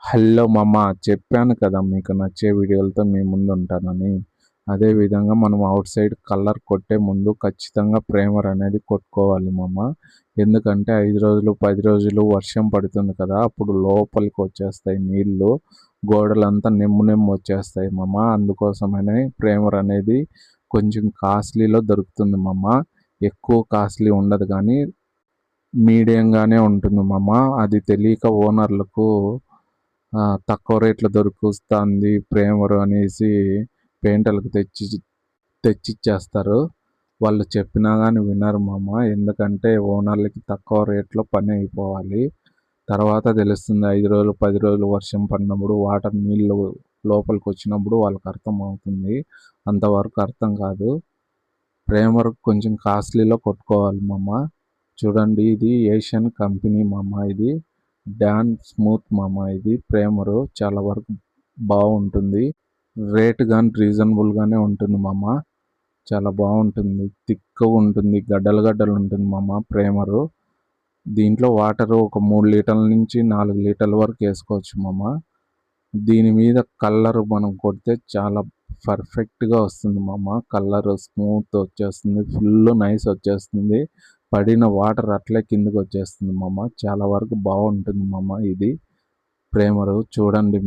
Hello మామ, చెప్పాను కదా మీకు నచ్చే వీడియోలతో మీ ముందు ఉంటానని. అదేవిధంగా మనం అవుట్ సైడ్ కలర్ కొట్టే ముందు ఖచ్చితంగా ప్రైమర్ అనేది కొట్టుకోవాలి మామ. ఎందుకంటే 5 రోజులు 10 రోజులు వర్షం పడుతుంది కదా, అప్పుడు లోపలికి వచ్చేస్తాయి నీళ్ళు, గోడలంతా నెమ్ము నెమ్ము వచ్చేస్తాయి మామ. అందుకోసమనే ప్రైమర్ అనేది కొంచెం కాస్ట్లీలో దొరుకుతుంది మామ. ఎక్కువ కాస్ట్లీ ఉండదు కానీ మీడియంగానే ఉంటుంది మామ. అది తెలియక ఓనర్లకు తక్కువ రేట్లో దొరుకుతుంది ప్రైమర్ అనేసి పెయింటర్లకు తెచ్చిచ్చేస్తారు. వాళ్ళు చెప్పినా కానీ వినరు మామ. ఎందుకంటే ఓనర్లకి తక్కువ రేట్లో పని అయిపోవాలి. తర్వాత తెలుస్తుంది 5 రోజులు 10 రోజులు వర్షం పడినప్పుడు వాటర్ నీళ్ళు లోపలికి వచ్చినప్పుడు వాళ్ళకి అర్థం అవుతుంది. అంతవరకు అర్థం కాదు. ప్రైమర్ కొంచెం కాస్ట్లీలో కొట్టుకోవాలి మామ. చూడండి, ఇది ఏషియన్ కంపెనీ మామ. ఇది డాన్ స్మూత్ మామ. ఇది ప్రైమరు చాలా వరకు బాగుంటుంది. రేట్ కానీ రీజనబుల్గానే ఉంటుంది మామ. చాలా బాగుంటుంది, థిక్గా ఉంటుంది, గడ్డలు గడ్డలు ఉంటుంది మామ ప్రైమరు. దీంట్లో వాటర్ ఒక 3 లీటర్ల నుంచి 4 లీటర్ల వరకు వేసుకోవచ్చు మామ. దీని మీద కలర్ మనం కొడితే చాలా పర్ఫెక్ట్గా వస్తుంది మామ. కలర్ స్మూత్ వచ్చేస్తుంది, ఫుల్ నైస్ వచ్చేస్తుంది. పడిన వాటర్ అట్లే కిందకి వచ్చేస్తుంది మామ. చాలా వరకు బాగుంటుంది మామ ఇది ప్రైమరు. చూడండి.